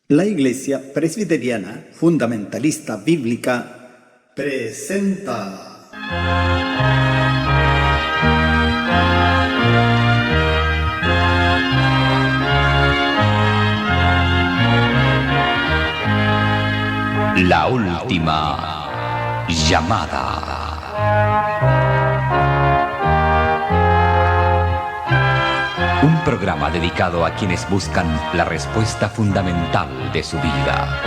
La Iglesia Presbiteriana Fundamentalista Bíblica presenta La última llamada. Un programa dedicado a quienes buscan la respuesta fundamental de su vida.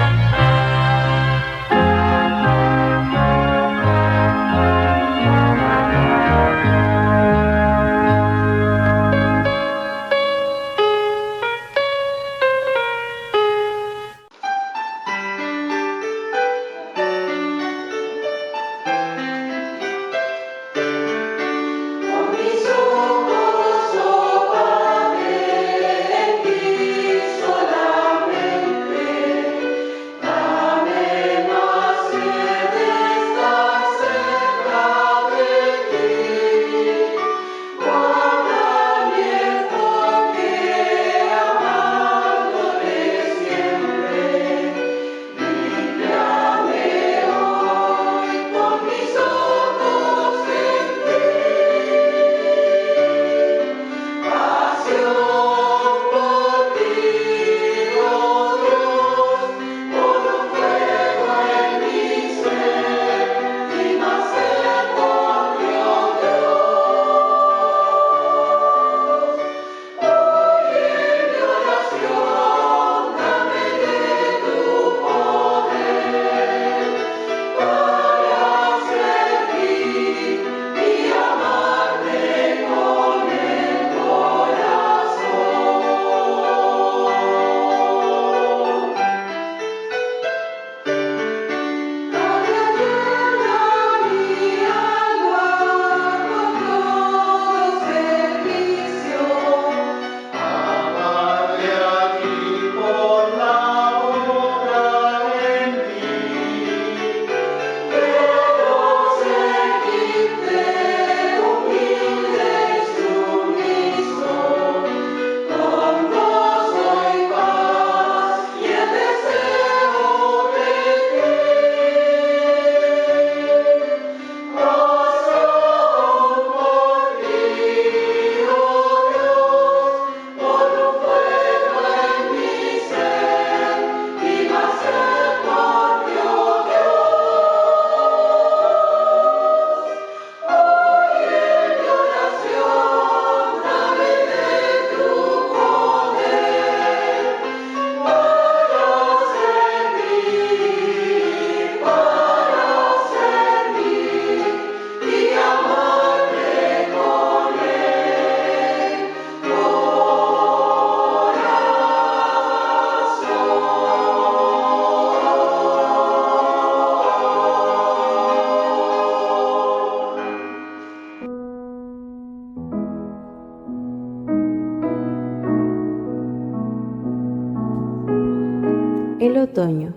El otoño,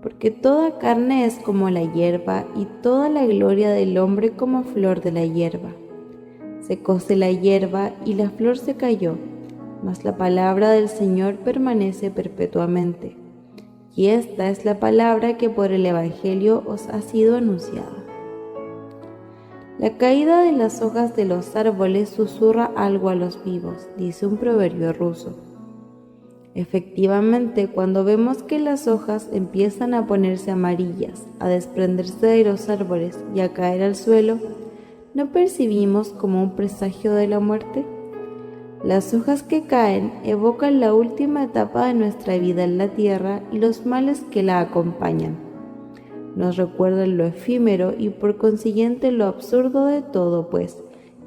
porque toda carne es como la hierba y toda la gloria del hombre como flor de la hierba. Secóse la hierba y la flor se cayó, mas la palabra del Señor permanece perpetuamente. Y esta es la palabra que por el Evangelio os ha sido anunciada. La caída de las hojas de los árboles susurra algo a los vivos, dice un proverbio ruso. Efectivamente, cuando vemos que las hojas empiezan a ponerse amarillas, a desprenderse de los árboles y a caer al suelo, ¿no percibimos como un presagio de la muerte? Las hojas que caen evocan la última etapa de nuestra vida en la tierra y los males que la acompañan. Nos recuerdan lo efímero y por consiguiente lo absurdo de todo, pues,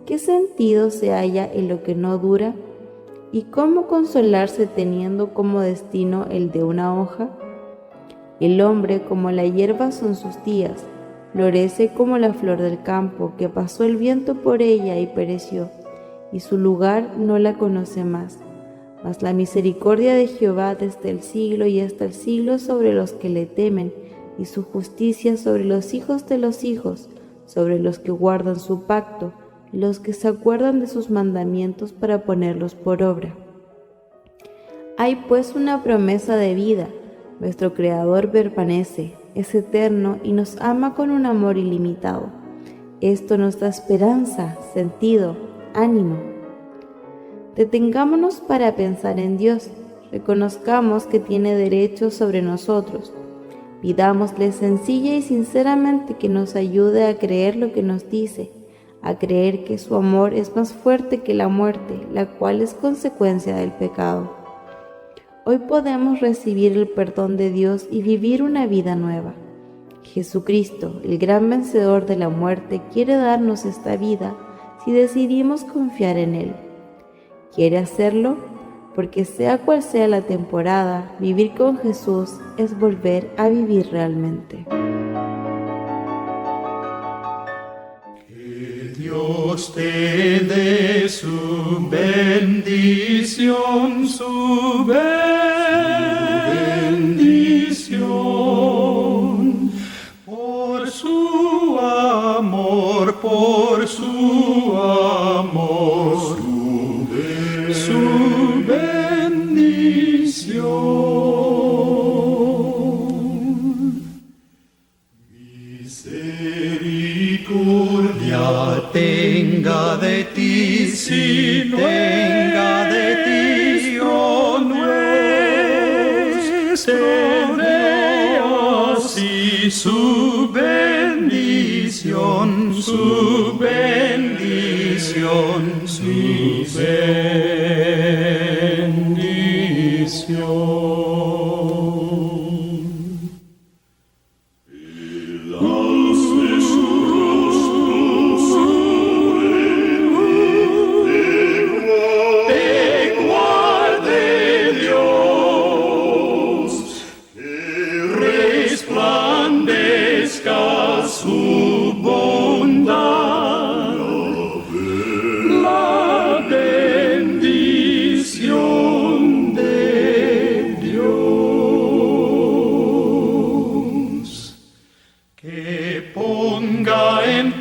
¿qué sentido se halla en lo que no dura? ¿Y cómo consolarse teniendo como destino el de una hoja? El hombre como la hierba son sus días, florece como la flor del campo, que pasó el viento por ella y pereció, y su lugar no la conoce más. Mas la misericordia de Jehová desde el siglo y hasta el siglo sobre los que le temen, y su justicia sobre los hijos de los hijos, sobre los que guardan su pacto, y los que se acuerdan de sus mandamientos para ponerlos por obra. Hay pues una promesa de vida. Nuestro Creador permanece, es eterno y nos ama con un amor ilimitado. Esto nos da esperanza, sentido, ánimo. Detengámonos para pensar en Dios. Reconozcamos que tiene derechos sobre nosotros. Pidámosle sencilla y sinceramente que nos ayude a creer lo que nos dice, a creer que su amor es más fuerte que la muerte, la cual es consecuencia del pecado. Hoy podemos recibir el perdón de Dios y vivir una vida nueva. Jesucristo, el gran vencedor de la muerte, quiere darnos esta vida si decidimos confiar en Él. Quiere hacerlo porque sea cual sea la temporada, vivir con Jesús es volver a vivir realmente. Que Dios te dé su bendición, por su amor, su bendición. Misericordia tenga de ti, si tenga de ti, oh nuestro, así su bendición, su bendición, su bendición. Su bondad, la bendición de Dios, que ponga en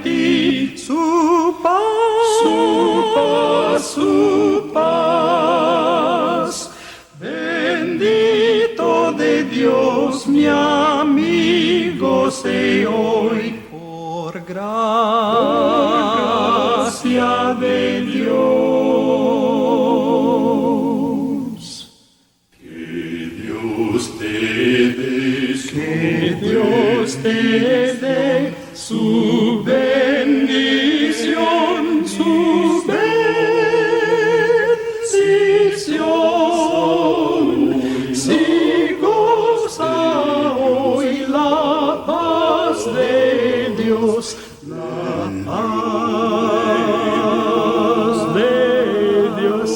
ti su paz, bendito de Dios, mi amigo, sé hoy por gracia de Dios. Que Dios te dé su bendición, su bendición. Si goza hoy la paz de Dios, la paz de Dios,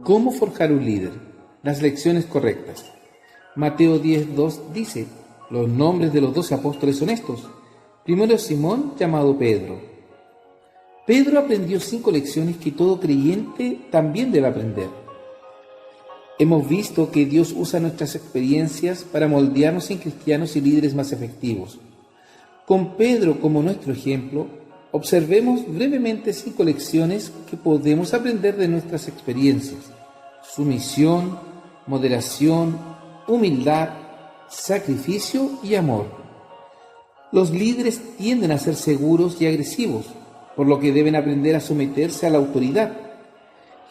¿Cómo forjar un líder? Las lecciones correctas. Mateo 10:2 dice, los nombres de los 12 apóstoles son estos. Primero Simón, llamado Pedro. Pedro aprendió 5 lecciones que todo creyente también debe aprender. Hemos visto que Dios usa nuestras experiencias para moldearnos en cristianos y líderes más efectivos. Con Pedro como nuestro ejemplo, observemos brevemente 5 lecciones que podemos aprender de nuestras experiencias: sumisión, moderación, humildad, sacrificio y amor. Los líderes tienden a ser seguros y agresivos, por lo que deben aprender a someterse a la autoridad.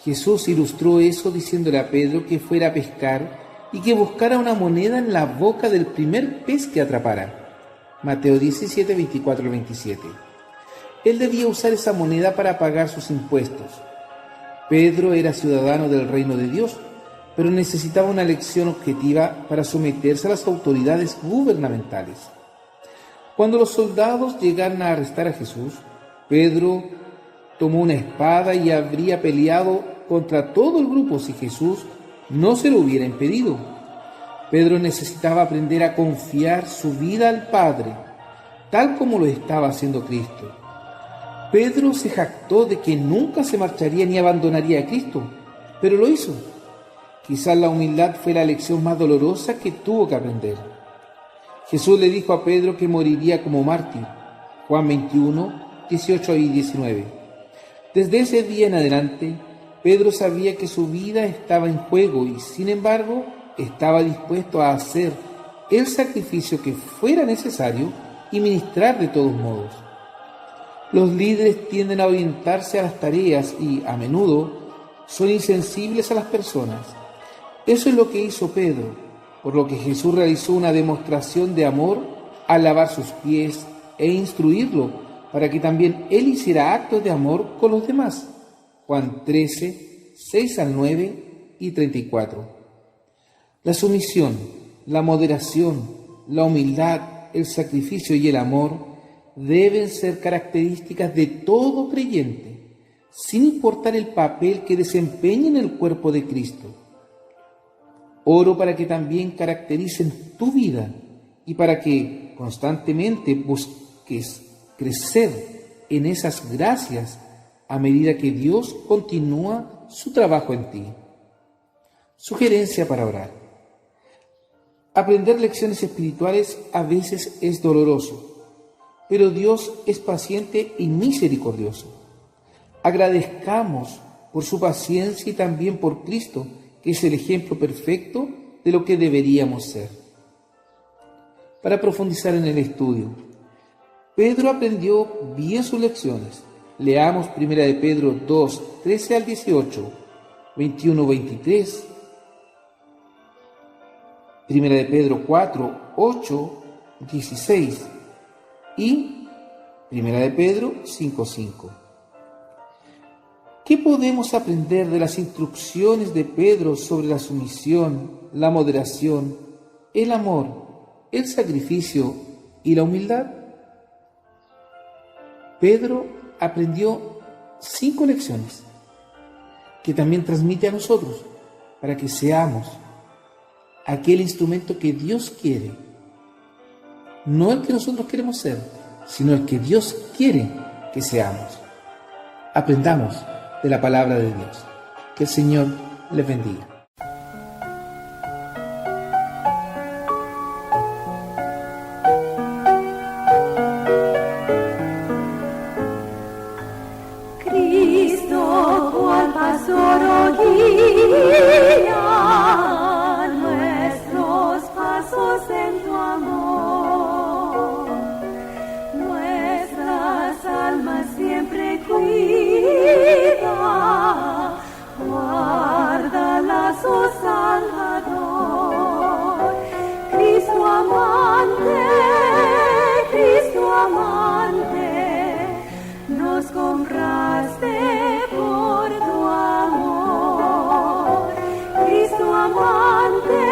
Jesús ilustró eso diciéndole a Pedro que fuera a pescar y que buscara una moneda en la boca del primer pez que atrapara. Mateo 17, 24 al 27. Él debía usar esa moneda para pagar sus impuestos. Pedro era ciudadano del reino de Dios, pero necesitaba una lección objetiva para someterse a las autoridades gubernamentales. Cuando los soldados llegaron a arrestar a Jesús, Pedro tomó una espada y habría peleado contra todo el grupo si Jesús no se lo hubiera impedido. Pedro necesitaba aprender a confiar su vida al Padre, tal como lo estaba haciendo Cristo. Pedro se jactó de que nunca se marcharía ni abandonaría a Cristo, pero lo hizo. Quizás la humildad fue la lección más dolorosa que tuvo que aprender. Jesús le dijo a Pedro que moriría como mártir. Juan 21, 18 y 19. Desde ese día en adelante, Pedro sabía que su vida estaba en juego y, sin embargo, estaba dispuesto a hacer el sacrificio que fuera necesario y ministrar de todos modos. Los líderes tienden a orientarse a las tareas y, a menudo, son insensibles a las personas. Eso es lo que hizo Pedro, por lo que Jesús realizó una demostración de amor al lavar sus pies e instruirlo para que también él hiciera actos de amor con los demás. Juan 13, 6 al 9 y 34. La sumisión, la moderación, la humildad, el sacrificio y el amor deben ser características de todo creyente, sin importar el papel que desempeñe en el cuerpo de Cristo. Oro para que también caractericen tu vida y para que constantemente busques crecer en esas gracias a medida que Dios continúa su trabajo en ti. Sugerencia para orar. Aprender lecciones espirituales a veces es doloroso, pero Dios es paciente y misericordioso. Agradezcamos por su paciencia y también por Cristo, que es el ejemplo perfecto de lo que deberíamos ser. Para profundizar en el estudio, Pedro aprendió bien sus lecciones. Leamos 1 de Pedro 2, 13 al 18, 21, 23, 1 de Pedro 4, 8, 16 y 1 de Pedro 5, 5. ¿Qué podemos aprender de las instrucciones de Pedro sobre la sumisión, la moderación, el amor, el sacrificio y la humildad? Pedro aprendió 5 lecciones que también transmite a nosotros para que seamos aquel instrumento que Dios quiere, no el que nosotros queremos ser, sino el que Dios quiere que seamos. Aprendamos de la palabra de Dios. Que el Señor les bendiga. Cristo, cual pastor guía nuestros pasos en tu amor, nuestras almas siempre cuida, guárdalas, oh Salvador. Cristo amante, nos compraste por tu amor. Cristo amante,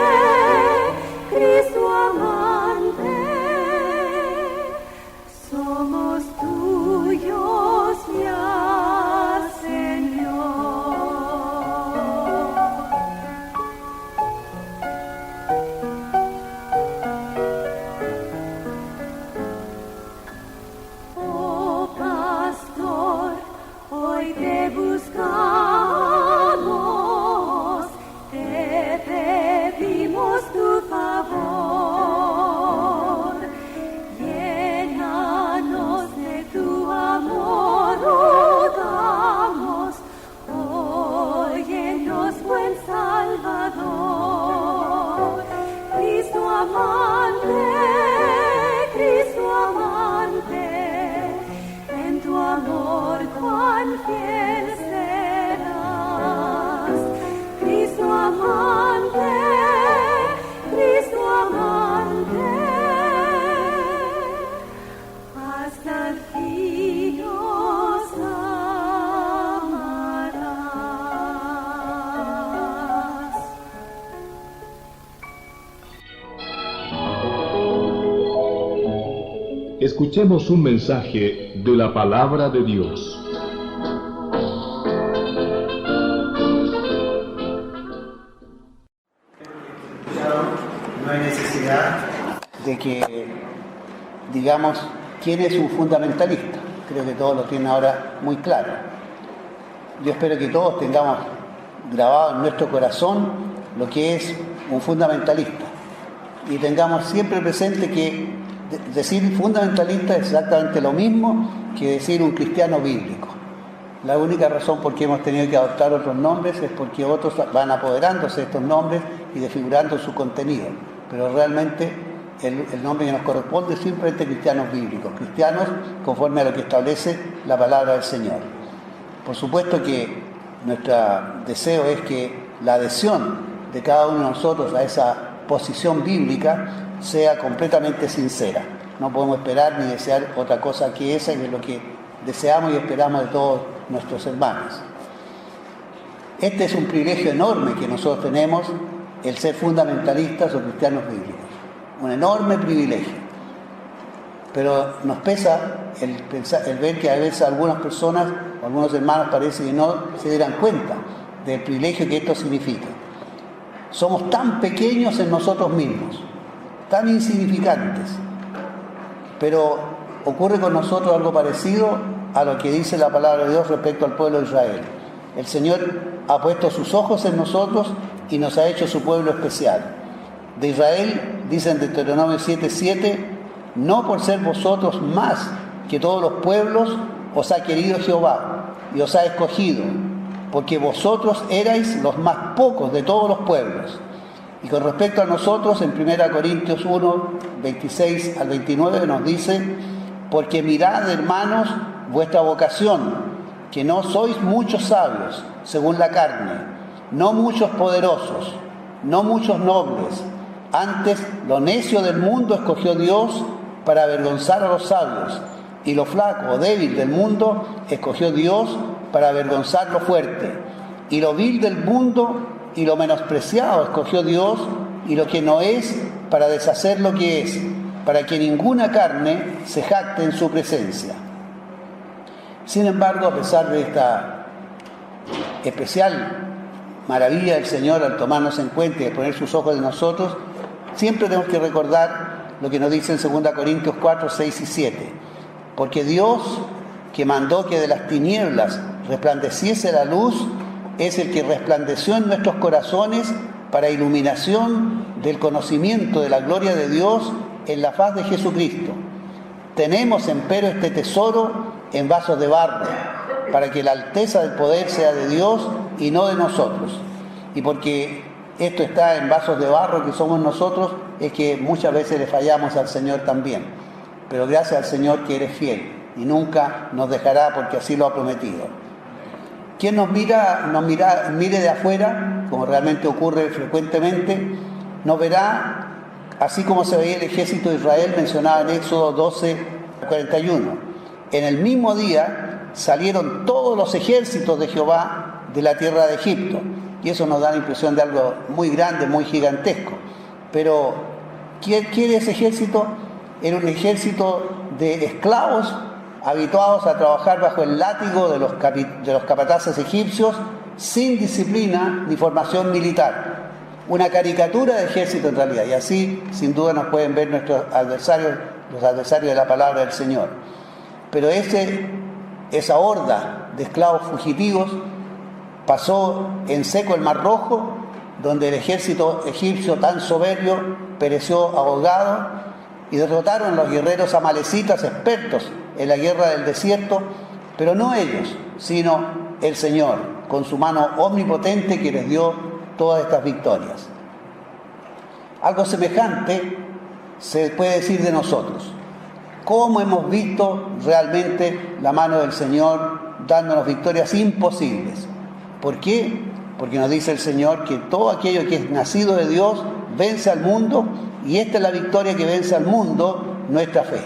somos tuyos ya, Señor. Oh Pastor, hoy te buscamos, te pedimos tu favor. Llénanos de tu amor, rogamos, óyenos, buen Salvador. Cristo amante, en tu amor cuán fiel serás. Cristo amante, hasta el fin nos amarás. Escuchemos un mensaje de la palabra de Dios. No hay necesidad de que digamos quién es un fundamentalista. creo que todos lo tienen ahora muy claro. Yo espero que todos tengamos grabado en nuestro corazón lo que es un fundamentalista y tengamos siempre presente que decir fundamentalista es exactamente lo mismo que decir un cristiano bíblico. La única razón por qué hemos tenido que adoptar otros nombres es porque otros van apoderándose de estos nombres y desfigurando su contenido, pero realmente el nombre que nos corresponde es simplemente cristianos bíblicos, cristianos conforme a lo que establece la palabra del Señor. Por supuesto que nuestro deseo es que la adhesión de cada uno de nosotros a esa posición bíblica sea completamente sincera. No podemos esperar ni desear otra cosa que esa, que es lo que deseamos y esperamos de todos nuestros hermanos. Este es un privilegio enorme que nosotros tenemos, el ser fundamentalistas o cristianos bíblicos. Un enorme privilegio. Pero nos pesa el ver que a veces algunas personas o algunos hermanos parece que no se dieran cuenta del privilegio que esto significa. Somos tan pequeños en nosotros mismos, tan insignificantes, pero ocurre con nosotros algo parecido a lo que dice la palabra de Dios respecto al pueblo de Israel. El Señor ha puesto sus ojos en nosotros y nos ha hecho su pueblo especial. De Israel, dice en Deuteronomio 7:7, no por ser vosotros más que todos los pueblos, os ha querido Jehová y os ha escogido, porque vosotros erais los más pocos de todos los pueblos. Y con respecto a nosotros, en 1 Corintios 1, 26 al 29 nos dice, porque mirad, hermanos, vuestra vocación, que no sois muchos sabios, según la carne, no muchos poderosos, no muchos nobles. Antes, lo necio del mundo escogió Dios para avergonzar a los sabios, y lo flaco o débil del mundo escogió Dios para avergonzar lo fuerte. Y lo vil del mundo y lo menospreciado escogió Dios, y lo que no es, para deshacer lo que es, para que ninguna carne se jacte en su presencia. Sin embargo, a pesar de esta especial maravilla del Señor al tomarnos en cuenta y poner sus ojos en nosotros, siempre tenemos que recordar lo que nos dice en 2 Corintios 4, 6 y 7. Porque Dios, que mandó que de las tinieblas resplandeciese la luz, es el que resplandeció en nuestros corazones para iluminación del conocimiento de la gloria de Dios en la faz de Jesucristo. Tenemos empero este tesoro en vasos de barro, para que la alteza del poder sea de Dios y no de nosotros. Y porque esto está en vasos de barro que somos nosotros, es que muchas veces le fallamos al Señor también. Pero gracias al Señor que eres fiel y nunca nos dejará porque así lo ha prometido. Quien mire de afuera, como realmente ocurre frecuentemente, nos verá así como se veía el ejército de Israel mencionado en Éxodo 12, 41. En el mismo día salieron todos los ejércitos de Jehová de la tierra de Egipto. Y eso nos da la impresión de algo muy grande, muy gigantesco. Pero, ¿quién quiere ese ejército? Era un ejército de esclavos habituados a trabajar bajo el látigo de los capataces egipcios, sin disciplina ni formación militar. Una caricatura de ejército en realidad, y así sin duda nos pueden ver nuestros adversarios, los adversarios de la palabra del Señor. Pero esa horda de esclavos fugitivos pasó en seco el Mar Rojo, donde el ejército egipcio tan soberbio pereció ahogado, y derrotaron a los guerreros amalecitas expertos en la guerra del desierto, pero no ellos, sino el Señor, con su mano omnipotente que les dio todas estas victorias. Algo semejante se puede decir de nosotros. ¿Cómo hemos visto realmente la mano del Señor dándonos victorias imposibles? ¿Por qué? Porque nos dice el Señor que todo aquello que es nacido de Dios vence al mundo, y esta es la victoria que vence al mundo, nuestra fe.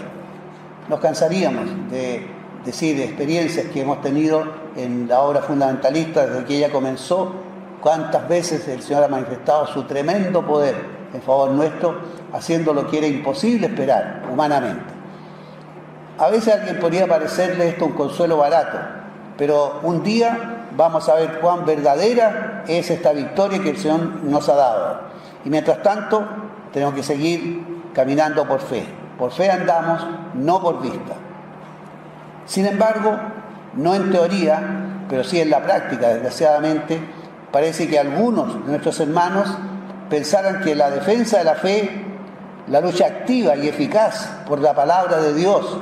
Nos cansaríamos de decir experiencias que hemos tenido en la obra fundamentalista desde que ella comenzó, cuántas veces el Señor ha manifestado su tremendo poder en favor nuestro, haciendo lo que era imposible esperar humanamente. A veces a alguien podría parecerle esto un consuelo barato, pero un día vamos a ver cuán verdadera es esta victoria que el Señor nos ha dado. Y mientras tanto, tenemos que seguir caminando por fe. Por fe andamos, no por vista. Sin embargo, no en teoría, pero sí en la práctica, desgraciadamente, parece que algunos de nuestros hermanos pensaran que la defensa de la fe, la lucha activa y eficaz por la palabra de Dios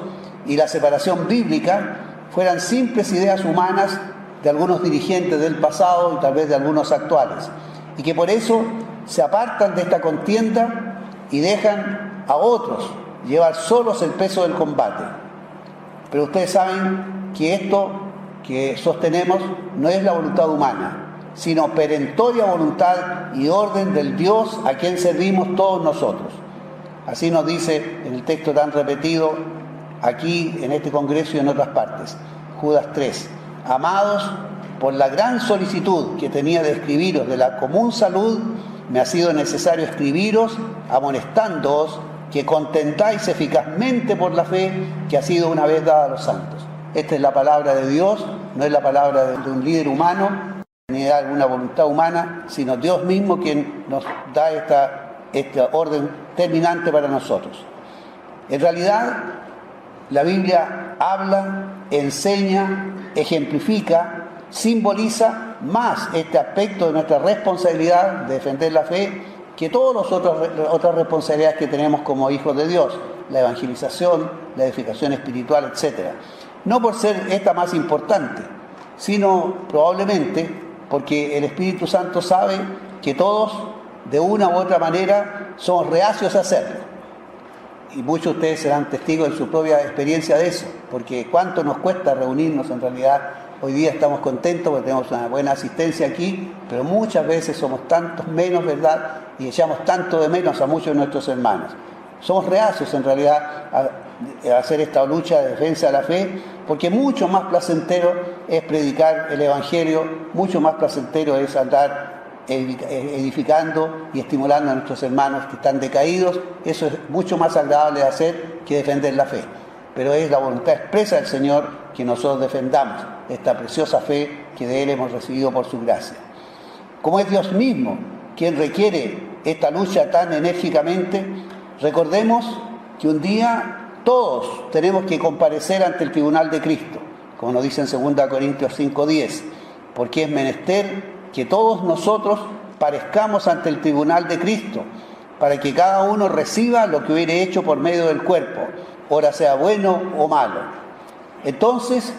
y la separación bíblica fueran simples ideas humanas de algunos dirigentes del pasado y tal vez de algunos actuales, y que por eso se apartan de esta contienda y dejan a otros llevar solos el peso del combate. Pero ustedes saben que esto que sostenemos no es la voluntad humana, sino perentoria voluntad y orden del Dios a quien servimos todos nosotros. Así nos dice en el texto tan repetido aquí en este congreso y en otras partes, Judas 3. Amados, por la gran solicitud que tenía de escribiros de la común salud, me ha sido necesario escribiros amonestándoos que contentáis eficazmente por la fe que ha sido una vez dada a los santos. Esta es la palabra de Dios, no es la palabra de un líder humano, ni de alguna voluntad humana, sino Dios mismo quien nos da este orden terminante para nosotros. En realidad, la Biblia habla, enseña, ejemplifica, simboliza más este aspecto de nuestra responsabilidad de defender la fe que todas las otras responsabilidades que tenemos como hijos de Dios, la evangelización, la edificación espiritual, etc. No por ser esta más importante, sino probablemente porque el Espíritu Santo sabe que todos, de una u otra manera, somos reacios a hacerlo. Y muchos de ustedes serán testigos en su propia experiencia de eso, porque cuánto nos cuesta reunirnos en realidad. Hoy día estamos contentos porque tenemos una buena asistencia aquí, pero muchas veces somos tantos menos, ¿verdad? Y echamos tanto de menos a muchos de nuestros hermanos. Somos reacios en realidad a hacer esta lucha de defensa de la fe, porque mucho más placentero es predicar el Evangelio, mucho más placentero es andar edificando y estimulando a nuestros hermanos que están decaídos. Eso es mucho más agradable de hacer que defender la fe. Pero es la voluntad expresa del Señor que nosotros defendamos esta preciosa fe que de Él hemos recibido por su gracia. Como es Dios mismo quien requiere esta lucha tan enérgicamente, recordemos que un día todos tenemos que comparecer ante el tribunal de Cristo, como nos dice en 2 Corintios 5:10, porque es menester que todos nosotros parezcamos ante el tribunal de Cristo, para que cada uno reciba lo que hubiere hecho por medio del cuerpo, ora sea bueno o malo. Entonces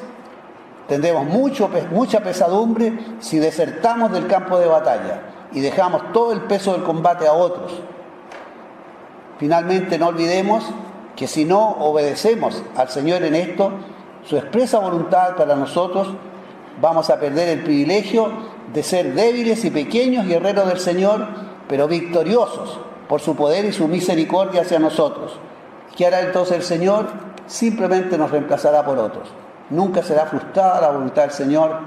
tendremos mucha pesadumbre si desertamos del campo de batalla y dejamos todo el peso del combate a otros. Finalmente, no olvidemos que si no obedecemos al Señor en esto, su expresa voluntad para nosotros, vamos a perder el privilegio de ser débiles y pequeños guerreros del Señor, pero victoriosos por su poder y su misericordia hacia nosotros. ¿Qué hará entonces el Señor? Simplemente nos reemplazará por otros. Nunca será frustrada la voluntad del Señor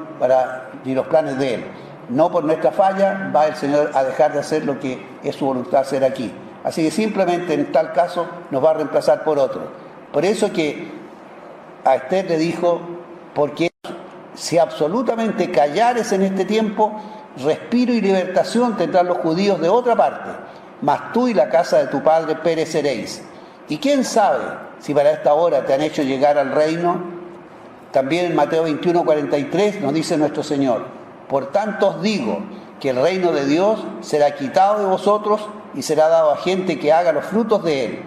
ni los planes de Él. No por nuestra falla va el Señor a dejar de hacer lo que es su voluntad hacer aquí. Así que simplemente en tal caso nos va a reemplazar por otro. Por eso que a Esther le dijo, porque si absolutamente callares en este tiempo, respiro y libertación tendrán los judíos de otra parte, mas tú y la casa de tu padre pereceréis. Y quién sabe si para esta hora te han hecho llegar al reino. También en Mateo 21:43 nos dice nuestro Señor, por tanto os digo que el reino de Dios será quitado de vosotros y será dado a gente que haga los frutos de él.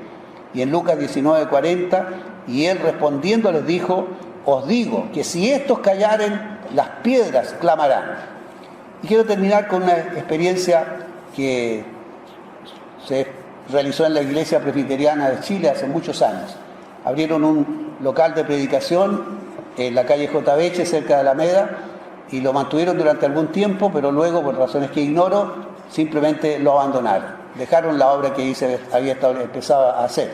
Y en Lucas 19:40, y él respondiendo les dijo, os digo que si estos callaren, las piedras clamarán. Y quiero terminar con una experiencia que se realizó en la Iglesia Presbiteriana de Chile hace muchos años. Abrieron un local de predicación en la calle J. Beche, cerca de Alameda, y lo mantuvieron durante algún tiempo, pero luego, por razones que ignoro, simplemente lo abandonaron. Dejaron la obra que había empezado a hacer.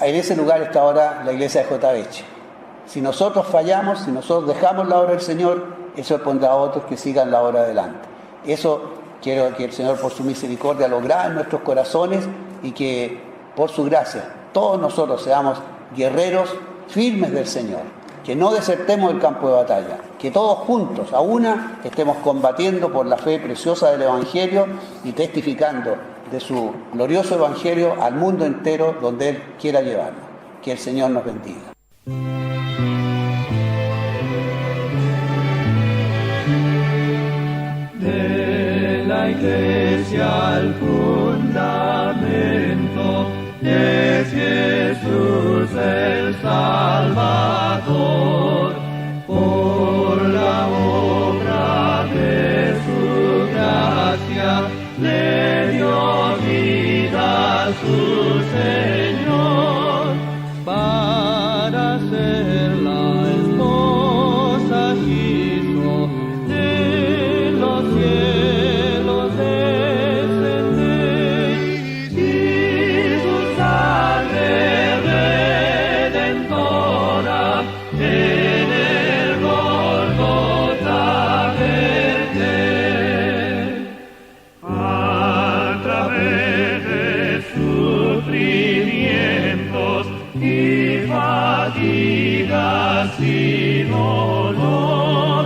En ese lugar está ahora la iglesia de J. Beche. Si nosotros fallamos, si nosotros dejamos la obra del Señor, eso pondrá a otros que sigan la obra adelante. Eso quiero que el Señor, por su misericordia, lo grabe en nuestros corazones y que, por su gracia, todos nosotros seamos guerreros firmes del Señor. Que no desertemos el campo de batalla, que todos juntos, a una, estemos combatiendo por la fe preciosa del Evangelio y testificando de su glorioso Evangelio al mundo entero donde Él quiera llevarnos. Que el Señor nos bendiga. la iglesia el fundamento es Jesús el Salvador. Por la obra de su gracia le dio vida a su Señor, para ser la esposa quiso de los cielos descender, y su sangre redentora en el Gólgota verter. A través de sufrimientos y fatigas y dolor,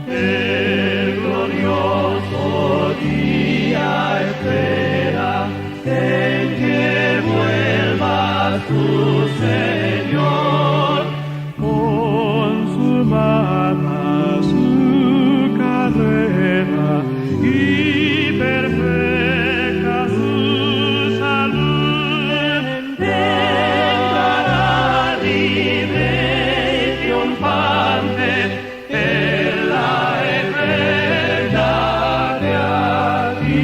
el glorioso día espera en que vuelva su Señor, consumada su carrera y perfecta su salud, entrará libre y triunfante en la eterna beatitud.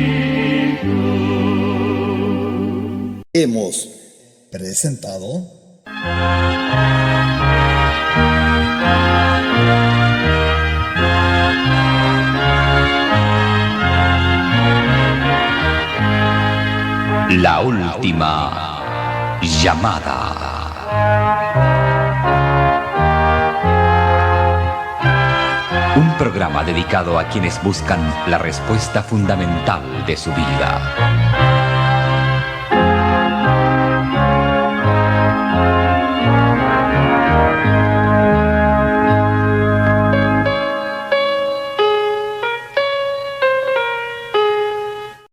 Hemos presentado La última llamada. Un programa dedicado a quienes buscan la respuesta fundamental de su vida.